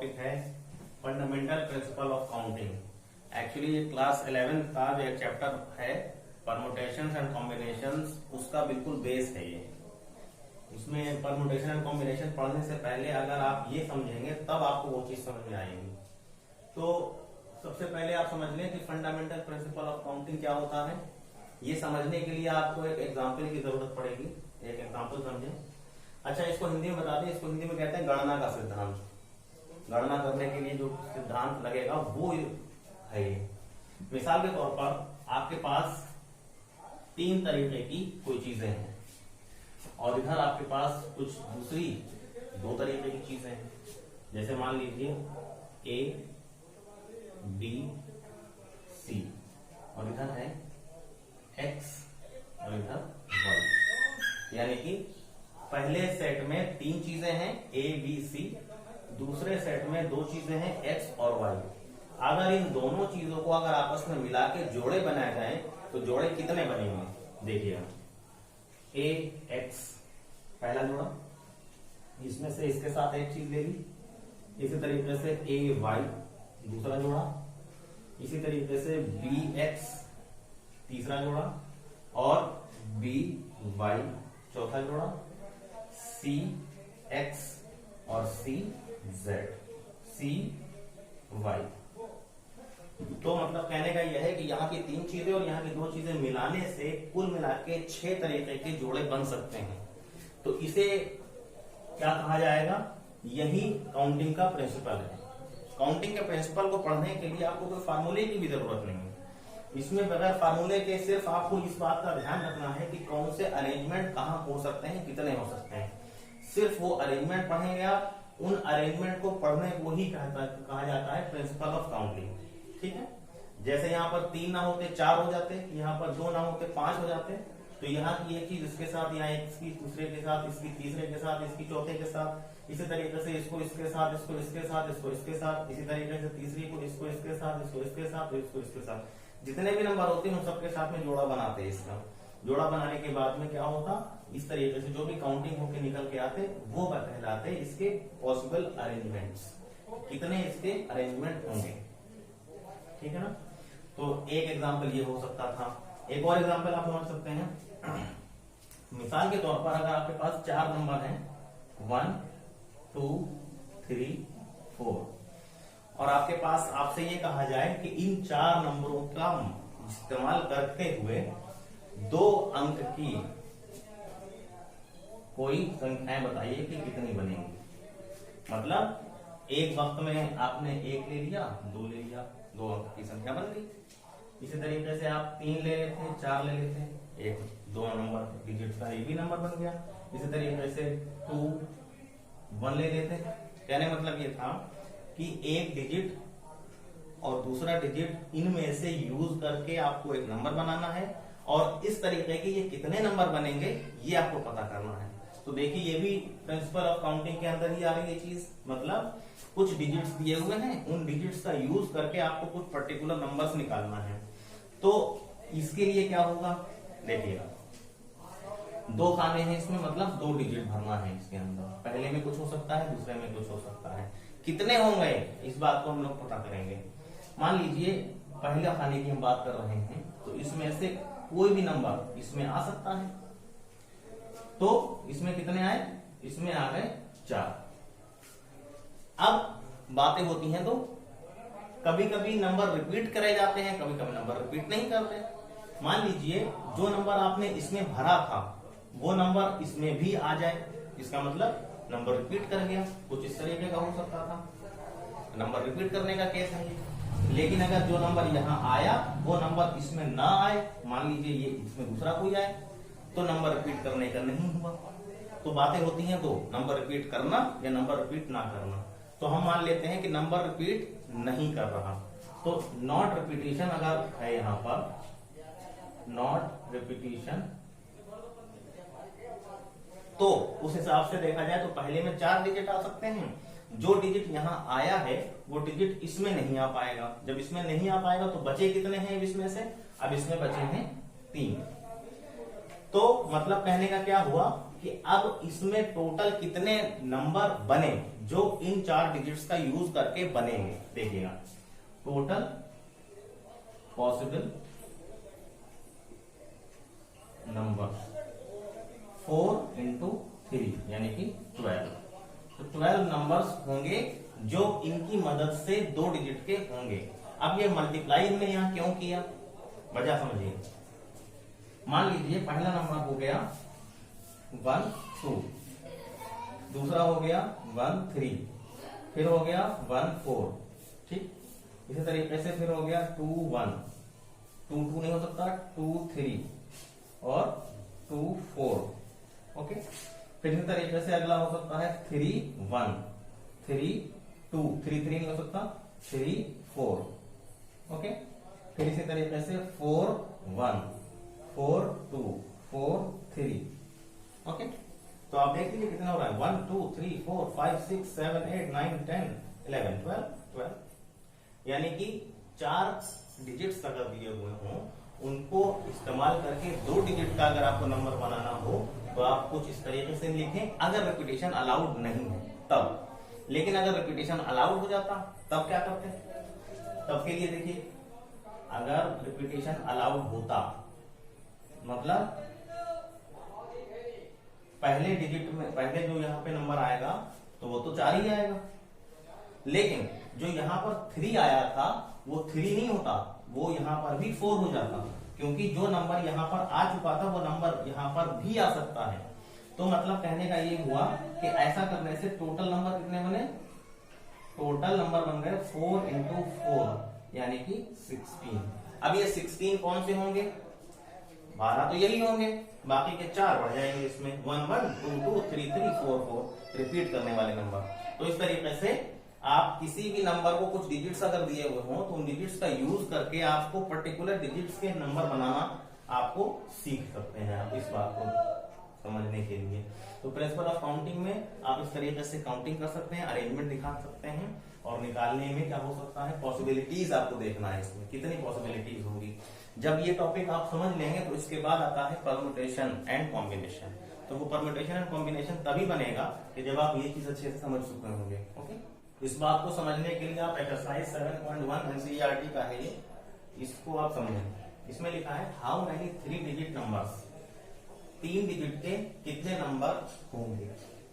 Topic है fundamental principle of counting. Actually ये class 11 का जो एक चैप्टर है परमुटेशंस एंड कॉम्बिनेशंस, उसका बिल्कुल बेस है ये। इसमें परमुटेशन एंड कॉम्बिनेशन पढ़ने से पहले अगर आप ये समझेंगे तब आपको वो चीज समझ में आएगी। तो सबसे पहले आप समझ लें कि फंडामेंटल प्रिंसिपल ऑफ काउंटिंग क्या होता है। ये समझने के लिए आपको एक एग्जाम्पल की जरूरत पड़ेगी। एक एग्जाम्पल समझें। अच्छा, इसको हिंदी में बता दें। इसको हिंदी में कहते हैं गणना का सिद्धांत। गणना करने के लिए जो सिद्धांत लगेगा वो है ये। मिसाल के तौर पर आपके पास 3 तरीके की कोई चीजें हैं और इधर आपके पास कुछ दूसरी 2 तरीके की चीजें हैं। जैसे मान लीजिए A, B, C और इधर है X और इधर Y। यानी कि पहले सेट में 3 चीजें हैं A, B, C, दूसरे सेट में 2 चीजें हैं X और Y। अगर इन दोनों चीजों को अगर आपस में मिला के जोड़े बनाए जाए तो जोड़े कितने बनेंगे देखिएगा। A, X पहला जोड़ा, इसमें से इसके साथ एक चीज ले ली। इसी तरीके से A, Y दूसरा जोड़ा, इसी तरीके से B, X तीसरा जोड़ा और B, Y चौथा जोड़ा, C, X और C, Z, C, Y। तो मतलब कहने का यह है कि यहाँ की 3 चीजें और यहाँ की 2 चीजें मिलाने से कुल मिला के 6 तरीके के जोड़े बन सकते हैं। तो इसे क्या कहा जाएगा? यही काउंटिंग का प्रिंसिपल है। काउंटिंग के प्रिंसिपल को पढ़ने के लिए आपको कोई फार्मूले की भी जरूरत नहीं है। इसमें बगैर फार्मूले के सिर्फ आपको इस बात का ध्यान रखना है कि कौन से अरेंजमेंट कहाँ हो सकते हैं, कितने हो सकते हैं। सिर्फ वो अरेंजमेंट पढ़ेंगे आप। उन अरेंजमेंट को पढ़ने को ही कहा जाता है प्रिंसिपल ऑफ काउंटिंग। ठीक है। जैसे यहाँ पर 3 ना होते 4 हो जाते, यहाँ पर 2 ना होते 5 हो जाते। तो यहाँ की एक चीज इसके साथ, यहाँ इसकी दूसरे के साथ, इसकी तीसरे के साथ, इसकी चौथे के साथ, इसी तरीके से इसको इसके साथ, इसको इसके साथ, इसको इसके साथ, इसी तरीके से तीसरी को इसको इसके साथ, इसको इसके साथ, इसको इसके साथ, जितने भी नंबर होते हैं उन सबके साथ में जोड़ा बनाते हैं। इसका जोड़ा बनाने के बाद में क्या होता, इस तरीके से जो भी काउंटिंग होके निकल के आते वो कहलाते इसके पॉसिबल अरेंजमेंट्स। कितने इसके अरेंजमेंट होंगे, ठीक है ना। तो एक एग्जाम्पल ये हो सकता था। एक और एग्जाम्पल आप समझ सकते हैं। मिसाल के तौर पर अगर आपके पास 4 नंबर हैं 1, 2, 3, 4 और आपके पास आपसे ये कहा जाए कि इन 4 नंबरों का इस्तेमाल करते हुए 2 अंक की कोई संख्याएं बताइए कि कितनी बनेंगी। मतलब एक वक्त में आपने 1 ले लिया, 2 ले लिया, 2 अंक की संख्या बन गई। इसी तरीके से आप 3 ले लेते, 4 ले लेते, 2 नंबर डिजिट का ये भी नंबर बन गया। इसी तरीके से 2, 1 ले लेते। कहने मतलब ये था कि एक डिजिट और दूसरा डिजिट इनमें से यूज करके आपको एक नंबर बनाना है और इस तरीके के ये कितने नंबर बनेंगे ये आपको पता करना है। तो देखिए ये भी प्रिंसिपल ऑफ काउंटिंग के अंदर ही आ रही है चीज। मतलब कुछ डिजिट्स दिए हुए हैं, उन डिजिट्स का यूज करके आपको कुछ पर्टिकुलर नंबर्स निकालना है। तो इसके लिए क्या होगा देखिएगा, 2 खाने हैं इसमें, मतलब 2 डिजिट भरना है इसके अंदर। पहले में कुछ हो सकता है, दूसरे में कुछ हो सकता है। कितने होंगे इस बात को हम लोग पता करेंगे। मान लीजिए पहले खाने की हम बात कर रहे हैं तो इसमें से कोई भी नंबर इसमें आ सकता है। तो इसमें कितने आए? इसमें आ गए 4। अब बातें होती हैं तो कभी कभी नंबर रिपीट करे जाते हैं, कभी कभी नंबर रिपीट नहीं करते। मान लीजिए जो नंबर आपने इसमें भरा था वो नंबर इसमें भी आ जाए, इसका मतलब नंबर रिपीट कर गया। कुछ इस तरीके का हो सकता था, नंबर रिपीट करने का केस है ये। लेकिन अगर जो नंबर यहाँ आया वो नंबर इसमें ना आए, मान लीजिए ये इसमें दूसरा कोई आए, तो नंबर रिपीट करने का नहीं हुआ। तो बातें होती हैं तो नंबर रिपीट करना या नंबर रिपीट ना करना। तो हम मान लेते हैं कि नंबर रिपीट नहीं कर रहा, तो नॉट रिपीटिशन अगर है यहाँ पर, नॉट रिपीटिशन, तो उस हिसाब से देखा जाए तो पहले में 4 डिजिट आ सकते हैं। जो डिजिट यहाँ आया है वो डिजिट इसमें नहीं आ पाएगा। जब इसमें नहीं आ पाएगा तो बचे कितने हैं इसमें से? अब इसमें बचे हैं 3। तो मतलब कहने का क्या हुआ कि अब इसमें टोटल कितने नंबर बने जो इन 4 डिजिट्स का यूज करके बनेंगे। देखिएगा, टोटल पॉसिबल नंबर 4 इंटू 3 यानी कि 12। तो 12 नंबर्स होंगे जो इनकी मदद से 2 डिजिट के होंगे। अब ये मल्टीप्लाई हमने यहां क्यों किया, वजह समझिए। मान लीजिए पहला नंबर हो गया 1 2, दूसरा हो गया 1 3, फिर हो गया 1 4, ठीक। इसी तरीके से फिर हो गया 2 1, 2 2 नहीं हो सकता, 2 3 और 2 4। ओके, फिर इसी तरीके से अगला हो सकता है 3 1, 3 2, 3 3 नहीं हो सकता, 3 4। ओके, फिर इसी तरीके से 4 1, 4 2, 4 3। ओके, तो आप देख लीजिए कितना हो रहा है, 1 2 3 4 5 6 7 8 9 10 11 12। यानी कि 4 डिजिट्स अगर दिए हुए हों उनको इस्तेमाल करके 2 डिजिट का अगर आपको नंबर बनाना हो तो आप कुछ इस तरीके से लिखें, अगर रिपीटेशन अलाउड नहीं है तब। लेकिन अगर रिपीटेशन अलाउड हो जाता तब क्या करते, तब के लिए देखिए, अगर रिपीटेशन अलाउड होता मतलब पहले डिजिट में पहले जो यहाँ पे नंबर आएगा तो वो तो 4 ही आएगा, लेकिन जो यहाँ पर 3 आया था वो 3 नहीं होता, वो यहाँ पर भी 4 हो जाता, क्योंकि जो नंबर यहाँ पर आ चुका था वो नंबर यहाँ पर भी आ सकता है। तो मतलब कहने का ये हुआ कि ऐसा करने से टोटल नंबर कितने बने, टोटल नंबर बन गए 4 इंटू 4 यानी कि 16। अब ये 16 कौन से होंगे, 12 तो यही होंगे, बाकी के 4 बढ़ जाएंगे इसमें, 1 1 2 2 3 3 4 4 रिपीट करने वाले नंबर। तो इस तरीके से आप किसी भी नंबर को कुछ डिजिट्स अगर दिए हुए हों तो उन डिजिट्स का यूज करके आपको पर्टिकुलर डिजिट्स के नंबर बनाना आपको सीख सकते हैं आप इस बात को समझने के लिए। तो प्रिंसिपल ऑफ काउंटिंग में आप इस तरीके से काउंटिंग कर सकते हैं, अरेंजमेंट दिखा सकते हैं, और निकालने में क्या हो सकता है, पॉसिबिलिटीज आपको देखना है इसमें कितनी पॉसिबिलिटीज होंगी। जब ये टॉपिक आप समझ लेंगे तो इसके बाद आता है परम्यूटेशन एंड कॉम्बिनेशन। तो वो परम्यूटेशन एंड कॉम्बिनेशन तभी बनेगा कि जब आप ये चीज अच्छे से समझ चुके होंगे। ओके, इस बात को समझने के लिए आप एक्सरसाइज 7.1 एनसीईआरटी का है ये, इसको आप समझें। इसमें लिखा है how many 3 digit numbers, 3 digit के कितने नंबर होंगे,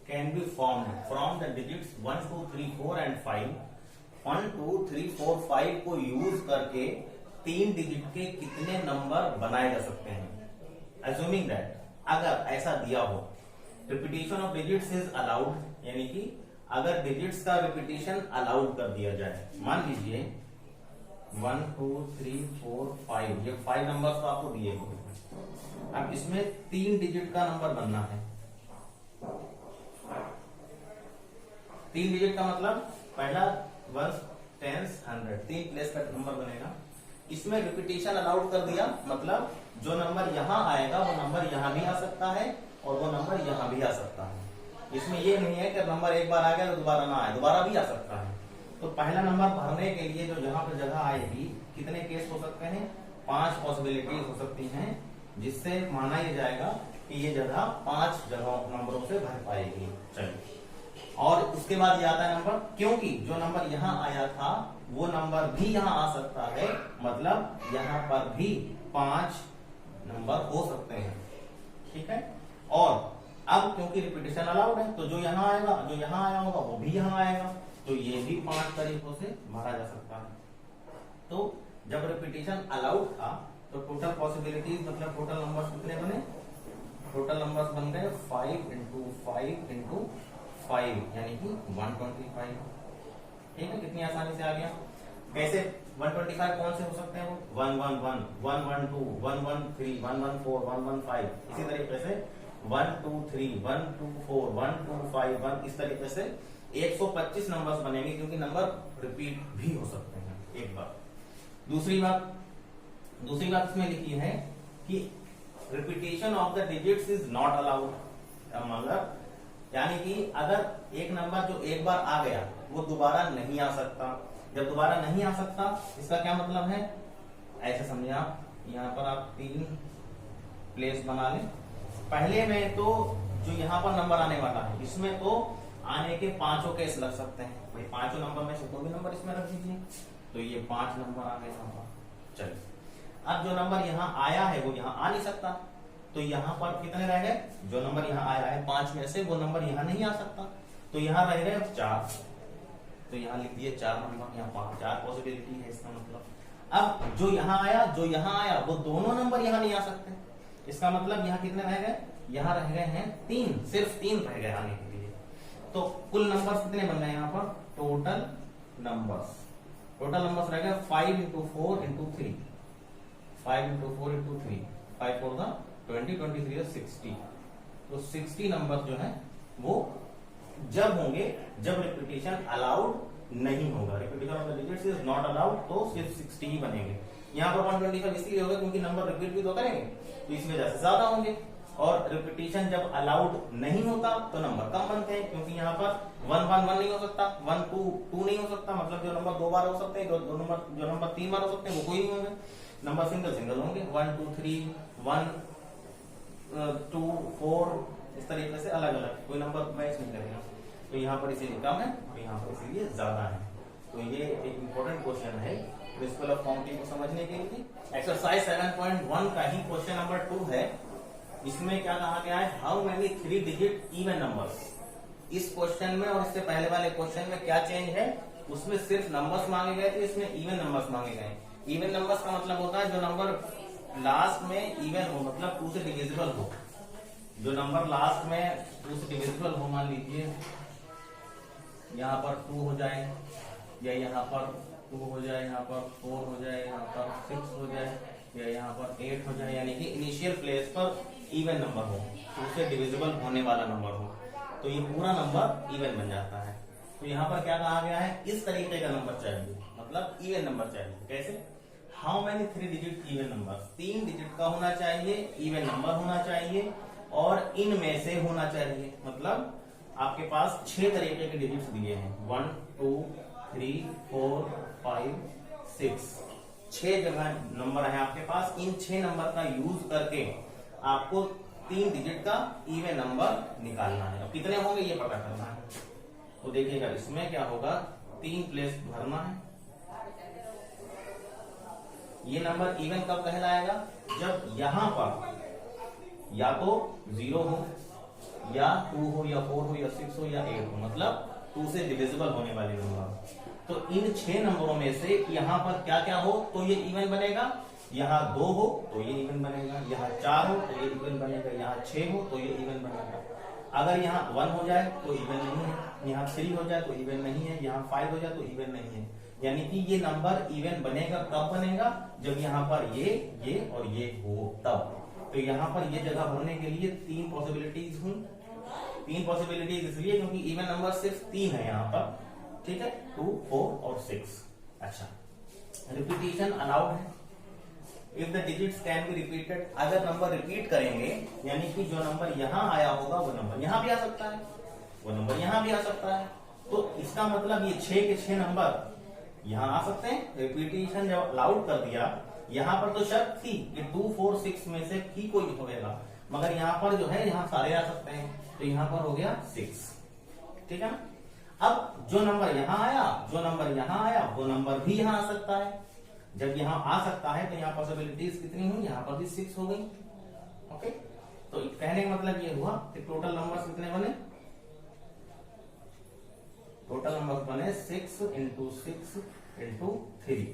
can be formed from the digits 1 2 3 4 and 5। 1 2 3 4 5 को यूज करके 3 डिजिट के कितने नंबर बनाए जा सकते हैं। अज्यूमिंग दैट, अगर ऐसा दिया हो repetition of digits is allowed, यानी कि अगर डिजिट्स का रिपीटेशन अलाउड कर दिया जाए, मान लीजिए 1 2 3 4 5, ये 5 नंबर्स तो आपको दिए हुए हैं। अब इसमें 3 डिजिट का नंबर बनना है। 3 डिजिट का मतलब पहला 1 10 100, 3 प्लेस का नंबर बनेगा। इसमें रिपीटेशन अलाउड कर दिया मतलब जो नंबर यहां आएगा वो नंबर यहां भी आ सकता है और वो नंबर यहां भी आ सकता है। इसमें ये नहीं है कि नंबर एक बार आ गया तो दोबारा ना आए, दोबारा भी आ सकता है। तो पहला नंबर भरने के लिए जो जहां पर जगह आएगी, कितने केस हो सकते हैं, 5 पॉसिबिलिटीज हो सकती हैं, जिससे माना यह जाएगा कि ये जगह 5 जगह नंबरों से भर पाएगी। चलिए, और उसके बाद ये आता है नंबर, क्योंकि जो नंबर यहाँ आया था वो नंबर भी यहाँ आ सकता है, मतलब यहाँ पर भी 5 नंबर हो सकते हैं। ठीक है, और अब क्योंकि रिपीटेशन अलाउड है तो जो यहाँ आएगा, जो यहाँ आया होगा वो भी यहाँ आएगा, तो ये भी 5 तरीकों से भरा जा सकता है। तो जब रिपीटेशन अलाउड था तो टोटल पॉसिबिलिटीज मतलब टोटल नंबर्स कितने बने, टोटल नंबर्स बन गए 5 इंटू 5 इंटू 5 यानी कि 125। ठीक है, कितनी आसानी से आ गया। कैसे 125 कौन से हो सकते हैं, वो 111 112 113 114 115, इसी तरीके से 1 2 3 1 2 4 1 2 5 1, इस तरीके से 125 नंबर्स बनेंगे, क्योंकि नंबर रिपीट भी हो सकते हैं एक बार। दूसरी बात इसमें लिखी है कि repetition of the digits is not allowed. मतलब यानी कि अगर एक नंबर जो एक बार आ गया वो दोबारा नहीं आ सकता। जब दोबारा नहीं आ सकता इसका क्या मतलब है, ऐसे समझिए आप, यहाँ पर आप 3 प्लेस बना लें। पहले में तो जो यहाँ पर नंबर आने वाला है इसमें तो आने के पांचों केस लग सकते हैं भाई, पांचों नंबर में से कोई भी नंबर इसमें रख दीजिए, तो ये 5 नंबर आ गए यहाँ पर। चलिए अब जो नंबर यहाँ आया है वो यहाँ आ नहीं सकता, तो यहाँ पर कितने रह गए, जो नंबर यहाँ आया है 5 में से वो नंबर यहाँ नहीं आ सकता, तो यहाँ रह गए 4, तो यहाँ लिख दिए 4 नंबर, यहाँ 4 पॉसिबिलिटी है इसका मतलब। अब जो यहाँ आया वो दोनों नंबर यहाँ नहीं आ सकते, इसका मतलब यहाँ कितने रह गए, यहाँ रह गए हैं 3, सिर्फ 3 रह गए आने के लिए। तो कुल नंबर्स कितने बन गए यहाँ पर, टोटल नंबर्स रह गए 5 into 4 into 3, 5 into 4 into 3, 5 4 the 20, 23 is 60, तो 60 नंबर जो है वो जब होंगे जब रिपीटेशन अलाउड नहीं होगा, repetition of the digits is not allowed, तो सिर्फ 60 ही बनेंगे। यहाँ पर 125 इसलिए होगा क्योंकि नंबर रिपीट भी तो करेंगे, तो इस वजह से ज्यादा होंगे, और रिपीटेशन जब अलाउड नहीं होता तो नंबर कम बनते हैं, क्योंकि यहाँ पर 1 1 1 नहीं हो सकता, 1 2 2 नहीं हो सकता, मतलब जो नंबर 2 बार हो सकते हैं, जो नंबर 3 बार हो सकते हैं वो कोई नहीं होंगे, नंबर सिंगल होंगे, 1 2 3 1 2 4 इस तरीके से अलग अलग, कोई नंबर मैच नहीं करेगा, तो यहाँ पर इसीलिए कम है और यहाँ पर इसीलिए ज्यादा है। तो ये एक इम्पोर्टेंट क्वेश्चन है प्रिंसिपल ऑफ काउंटिंग को समझने के लिए। एक्सरसाइज 7.1 का ही क्वेश्चन नंबर 2 है, इसमें क्या कहा गया है, how many 3 digit even numbers. इस क्वेश्चन में और इससे पहले वाले क्वेश्चन में क्या चेंज है, उसमें सिर्फ नंबर्स मांगे गए थे, इसमें इवन नंबर्स मांगे गए। इवन नंबर्स का मतलब होता है जो नंबर लास्ट में इवन हो, मतलब 2 से डिविजिबल हो, जो नंबर लास्ट में 2 से डिविजिबल हो, मान लीजिए यहाँ पर 2 हो जाए, या यहाँ पर 2 हो जाए, यहाँ पर 4 हो जाए, यहाँ पर 6 हो जाए, या यहाँ पर 8 हो जाए, यानी कि इनिशियल प्लेस पर इवन नंबर हो, 2 से डिविजिबल होने वाला नंबर हो, तो ये पूरा नंबर इवन बन जाता है। तो यहाँ पर क्या कहा गया है, इस तरीके का नंबर चाहिए, मतलब इवन नंबर चाहिए। कैसे, how many 3 digit even number, 3 digit का होना चाहिए, इवन नंबर होना चाहिए, और इनमें से होना चाहिए, मतलब आपके पास 6 तरीके के डिजिट्स दिए हैं, 1 2 3 4 5 6, 6 जगह नंबर है आपके पास। इन 6 नंबर का यूज करके आपको 3 डिजिट का इवन नंबर निकालना है। अब कितने होंगे ये पता करना है, तो देखिएगा इसमें क्या होगा, 3 प्लेस भरना है। ये नंबर इवन कब कहलाएगा, जब यहां पर या तो 0 हो, या 2 हो, या 4 हो, या 6 हो, या 8 हो, मतलब 2 से डिविजिबल होने वाले नंबर। तो इन 6 नंबरों में से यहाँ पर क्या क्या हो तो ये इवन बनेगा, यहाँ 2 हो तो ये इवन बनेगा, यहाँ 4 हो तो ये इवन बनेगा, यहाँ 6 हो तो ये इवन बनेगा। अगर यहाँ 1 हो जाए तो इवन नहीं है, यहाँ 3 हो जाए तो इवन नहीं है, यहाँ 5 हो जाए तो इवन नहीं है। यानी कि ये नंबर इवन बनेगा कब बनेगा, जब यहाँ पर ये और ये हो तब। तो यहाँ पर ये जगह भरने के लिए 3 पॉसिबिलिटीज हुई। 3 पॉसिबिलिटीज इसलिए क्योंकि इवन नंबर सिर्फ 3 है यहाँ पर, ठीक है, 2 4 और 6। अच्छा, रिपीटेशन अलाउड है, if the digits can be repeated, अगर नंबर रिपीट करेंगे यानी कि जो नंबर यहाँ आया होगा वो नंबर यहाँ भी आ सकता है, वो नंबर यहाँ भी आ सकता है। तो इसका मतलब ये 6 के 6 नंबर यहाँ आ सकते हैं। रिपीटेशन जब अलाउड कर दिया, यहाँ पर तो शर्त थी कि 2 4 6 में से ही कोई होगा, मगर यहाँ पर जो है यहाँ सारे आ सकते हैं, तो यहाँ पर हो गया 6, ठीक है ना। अब जो नंबर यहाँ आया वो नंबर भी यहाँ आ सकता है। जब यहाँ आ सकता है तो यहाँ पॉसिबिलिटीज कितनी हुई, यहाँ पर भी 6 हो गई। ओके, तो कहने का मतलब ये हुआ कि टोटल नंबर्स कितने बने, टोटल नंबर बने 6 into 6 into 3।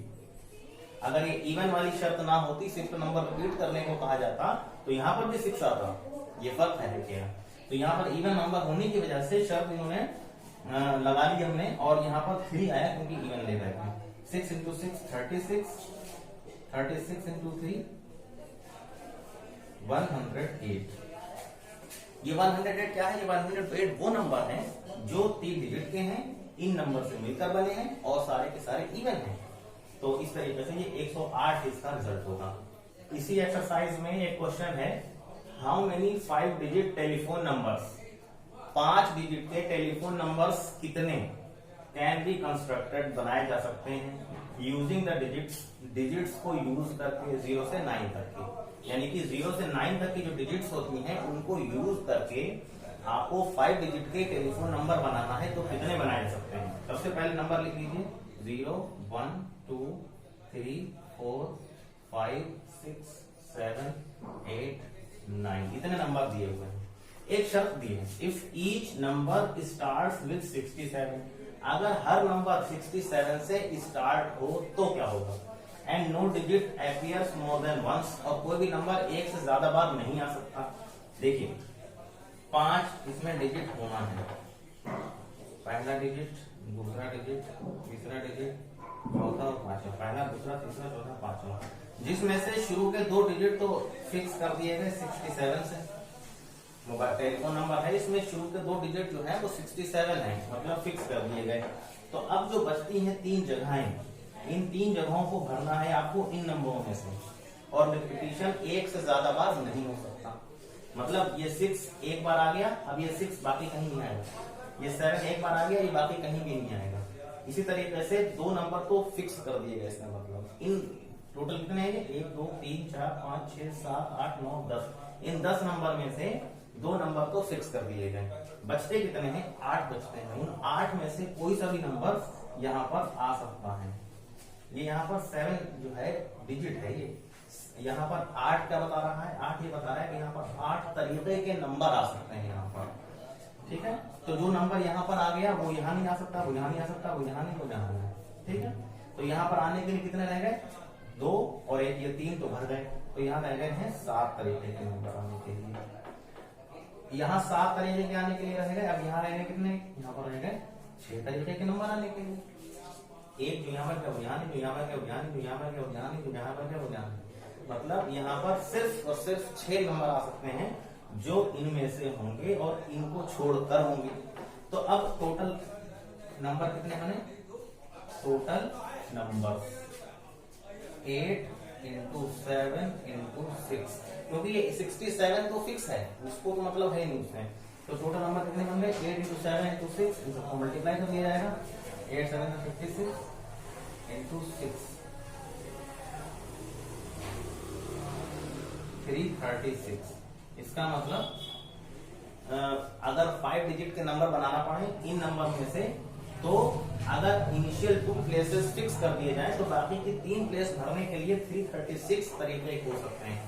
अगर ये इवन वाली शर्त ना होती, सिर्फ नंबर रिपीट करने को कहा जाता, तो यहाँ पर भी 6 आता। ये फर्क है क्या, तो यहाँ पर इवन नंबर होने की वजह से शर्त इन्होंने लगा ली हमने, और यहाँ पर 3 आया क्योंकि इवन ले रहे थे। 6 into 6 36, 36 into 3 108। ये 108 क्या है, ये 108 वो नंबर है जो 3 डिजिट के हैं, इन नंबर से मिलकर बने हैं और सारे के सारे इवन हैं। तो इस तरीके से ये 108 इसका रिजल्ट होगा। इसी एक्सरसाइज में एक क्वेश्चन है, how many 5 digit telephone numbers, 5 digit के टेलीफोन नंबर्स कितने कैन बी कंस्ट्रक्टेड, बनाए जा सकते हैं, यूजिंग द डिजिट्स को यूज करके 0 से 9 तक के, यानी कि 0 से 9 तक की जो डिजिट्स होती हैं उनको यूज करके आपको 5 डिजिट के टेलीफोन नंबर बनाना है तो कितने बनाए जा सकते हैं? सबसे पहले नंबर लिख लीजिए 0 1 2 3 4 5 6 7 8 9, इतने नंबर दिए हुए हैं। एक शर्त दी है, if each number start with 67, अगर हर नंबर 67 से स्टार्ट हो तो क्या होगा? And no digit appears more than once, और कोई भी नंबर एक से ज्यादा बार नहीं आ सकता। देखिए 5 इसमें डिजिट होना है, पहला डिजिट, दूसरा डिजिट, तीसरा डिजिट, चौथा और पांचवा, पहला दूसरा तीसरा चौथा पांचवा, जिसमें से शुरू के 2 डिजिट तो फिक्स कर दिए गए 67 से। मोबाइल टेलीफोन नंबर है, इसमें शुरू के 2 डिजिट जो है वो 67 है, मतलब फिक्स कर दिए गए। तो अब जो बचती हैं 3 जगहें, इन 3 जगहों को भरना है आपको इन नंबरों में से, और रिपीटिशन एक से ज्यादा बार नहीं हो सकता। मतलब ये 6 एक बार आ गया, अब ये 6 बाकी कहीं नहीं आएगा, ये 7 एक बार आ गया, ये बाकी कहीं भी नहीं आएगा। इसी तरीके से 2 नंबर तो फिक्स कर दिए गए, इसका मतलब इन टोटल कितने हैं? 1 2 3 4 5 6 7 8 9 10, इन 10 नंबर में से 2 नंबर तो फिक्स कर दिए गए। बचते कितने हैं? 8 बचते हैं। उन 8 में से कोई सा भी नंबर यहाँ पर आ सकता है। ये यहाँ पर 7 जो है डिजिट है, ये यहाँ पर 8 क्या बता रहा है? 8 ये बता रहा है कि यहाँ पर 8 तरीके के नंबर आ सकते हैं यहाँ पर, ठीक है। तो जो नंबर यहाँ पर आ गया वो यहाँ नहीं आ सकता, वो यहाँ नहीं आ सकता, वो यहाँ नहीं, वो यहाँ नहीं, ठीक है। तो यहाँ पर आने के लिए कितने रह गए? 2 और 1, ये 3 तो भर गए, तो यहाँ रह गए हैं 7 तरीके के नंबर आने के लिए। यहाँ 7 तरीके के आने के लिए रह गए। अब यहाँ रह गए कितने? यहाँ पर रह गए 6 तरीके के नंबर आने के लिए। एक जो यहाँ पर क्या, यहाँ नहीं, जो यहाँ पर क्या, यहाँ नहीं, जो यहाँ पर क्या, यहाँ नहीं, जो यहाँ पर क्या, यहाँ नहीं। मतलब यहाँ पर सिर्फ और सिर्फ 6 नंबर आ सकते हैं जो इनमें से होंगे और इनको छोड़कर होंगे। तो अब टोटल नंबर कितने बने? टोटल नंबर 8 इंटू 7 इंटू 6, क्योंकि ये 67 तो फिक्स है, उसको तो मतलब है नहीं उसमें। तो टोटल नंबर कितने बन गए? 8 इंटू 7 इंटू 6, इन सबको मल्टीप्लाई कर दिया जाएगा। 8 7 56 इंटू 6 336। इसका मतलब अगर 5 डिजिट के नंबर बनाना पड़े इन नंबर में से, तो अगर इनिशियल 2 प्लेसेस फिक्स कर दिए जाए तो बाकी की 3 प्लेस भरने के लिए 336 तरीके हो सकते हैं,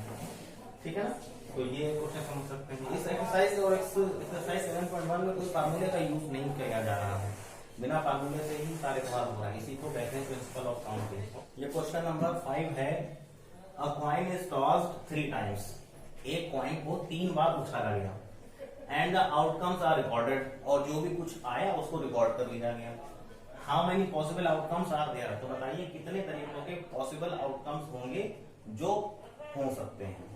ठीक है ना। तो ये क्वेश्चन समझ सकते हैं। इस एक्सरसाइज और एक्सरसाइज 7.1 में कोई फार्मूले का यूज नहीं किया जा रहा है, बिना फार्मूले से ही सारे सवाल हो रहा है। इसी को कहते हैं प्रिंसिपल ऑफ काउंटिंग। ये क्वेश्चन नंबर 5 है। A coin is tossed 3 times, एक कॉइन को 3 बार उछाला गया, and the outcomes are recorded, और जो भी कुछ आया उसको रिकॉर्ड कर लिया गया। How many possible outcomes are there, तो बताइए कितने तरीकों के पॉसिबल आउटकम्स होंगे जो हो सकते हैं।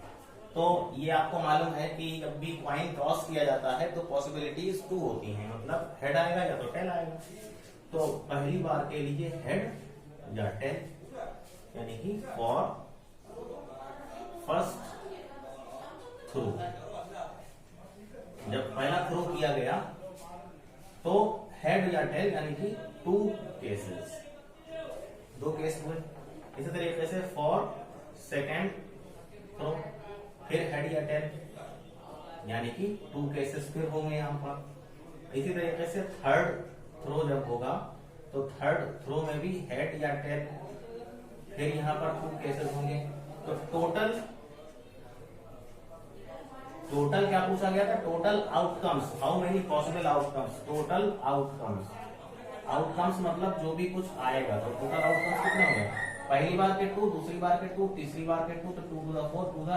तो ये आपको मालूम है कि जब भी कॉइन टॉस किया जाता है तो पॉसिबिलिटीज 2 होती हैं, मतलब हेड आएगा या तो टेल आएगा। तो पहली बार के लिए हेड या टेल, यानी कि फॉर फर्स्ट थ्रो, जब पहला थ्रो किया गया तो हेड या टेल, यानी कि 2 केसेस, 2 केस हुए। इसी तरीके से फॉर सेकेंड थ्रो फिर हेड या टेल, यानी कि 2 केसेस फिर होंगे यहाँ पर। इसी तरीके से थर्ड थ्रो जब होगा तो थर्ड थ्रो में भी हेड या टेल, फिर यहाँ पर 2 केसेस होंगे। तो टोटल क्या पूछा गया था? Total outcomes, how many possible outcomes, total outcomes. Outcomes मतलब जो भी कुछ आएगा, तो टोटल आउटकम्स कितने होंगे? पहली बार के 2, दूसरी बार के 2, तीसरी बार के 2, तो 2 to the 4 to the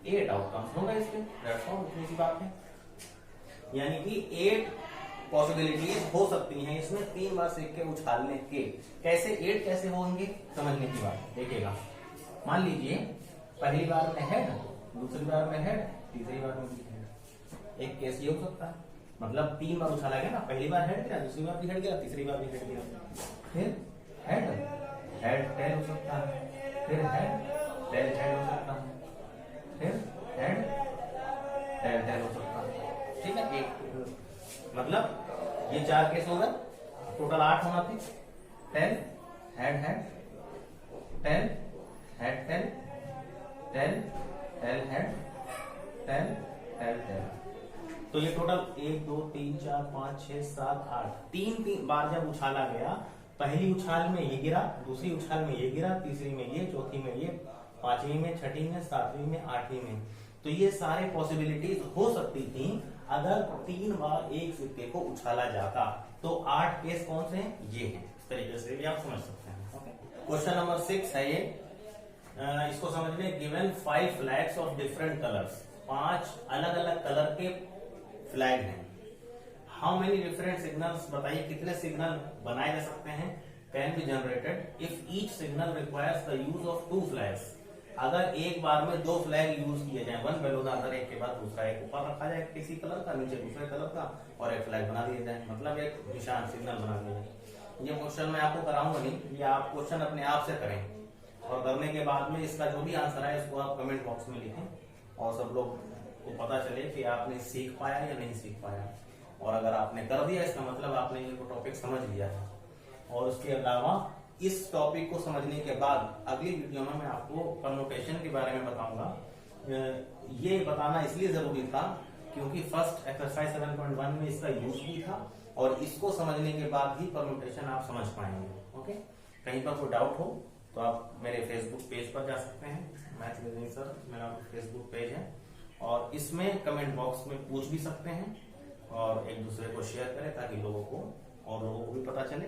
8 outcomes होगा इसके। दैट्स ऑल, इतनी सी बात है। यानी कि 8 पॉसिबिलिटीज हो सकती हैं इसमें 3 बार सिक्के उछालने के। कैसे 8 कैसे होंगे समझने की बात देखिएगा। मान लीजिए पहली बार में हेड, दूसरी बार में हेड, तीसरी बार में भी हेड। एक केस ये हो सकता है, मतलब 3 बार उछाला गया ना, पहली बार हेड गया, दूसरी बार भी हेड गया, तीसरी बार भी हेड गया। फिर हेड टेल हो सकता है, फिर हेड टेल हेड हो सकता है, फिर हेड टेल टेल हो सकता है, ठीक है। एक मतलब ये 4 केस हो गए, टोटल 8 होना थी। Tail head head, tail head tail, tail tail head, tail tail tail. तो ये टोटल 1 2 3 4 5 6 7 8 तीन बार जब उछाला गया, पहली उछाल में ये गिरा, दूसरी उछाल में ये गिरा, तीसरी में ये, चौथी में ये, पांचवी में, छठी में, सातवीं में, आठवीं में। तो ये सारे पॉसिबिलिटीज हो सकती थी अगर 3 बार एक सिक्के को उछाला जाता। तो 8 केस कौन से हैं? ये हैं। इस तरीके से भी आप समझ सकते हैं। क्वेश्चन नंबर 6 है ये, इसको समझने। Given 5 flags of different colours, 5 अलग अलग कलर के फ्लैग हैं। हाउ मेनी डिफरेंट सिग्नल्स, बताइए कितने सिग्नल बनाए जा सकते हैं, can be generated if each signal requires the use of 2 flags. अगर एक बार में 2 फ्लैग यूज किए जाए, वन बैलून अगर एक के बाद दूसरा, एक ऊपर रखा जाए किसी कलर का, नीचे दूसरे कलर का, और एक फ्लैग बना दिया जाए, मतलब एक निशान सिग्नल बना दिया जाए। ये क्वेश्चन मैं आपको कराऊंगा नहीं, ये आप क्वेश्चन अपने आप से करें, और करने के बाद में इसका जो भी आंसर है इसको आप कमेंट बॉक्स में लिखें, और सब लोग को पता चले कि आपने सीख पाया या नहीं सीख पाया। और अगर आपने कर दिया इसका मतलब आपने ये टॉपिक समझ लिया है। और उसके अलावा इस टॉपिक को समझने के बाद अगली वीडियो में मैं आपको परम्यूटेशन के बारे में बताऊंगा। ये बताना इसलिए जरूरी था क्योंकि फर्स्ट एक्सरसाइज 7.1 में इसका यूज भी था, और इसको समझने के बाद ही परम्यूटेशन आप समझ पाएंगे। ओके, कहीं पर कोई डाउट हो तो आप मेरे फेसबुक पेज पर जा सकते हैं, मैथ विद सर मेरा फेसबुक पेज है, और इसमें कमेंट बॉक्स में पूछ भी सकते हैं, और एक दूसरे को शेयर करें ताकि लोगों को और लोगों को भी पता चले,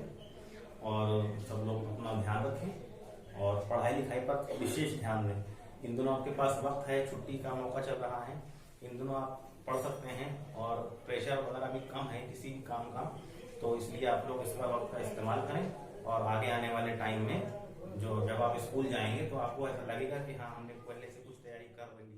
और सब लोग अपना ध्यान रखें और पढ़ाई लिखाई पर विशेष ध्यान दें। इन दिनों आपके पास वक्त है, छुट्टी का मौका चल रहा है, इन दिनों आप पढ़ सकते हैं, और प्रेशर वगैरह भी कम है किसी भी काम का, तो इसलिए आप लोग इसका वक्त का इस्तेमाल करें। और आगे आने वाले टाइम में जब आप स्कूल जाएंगे तो आपको ऐसा लगेगा कि हाँ हमने पहले से कुछ तैयारी कर रही है।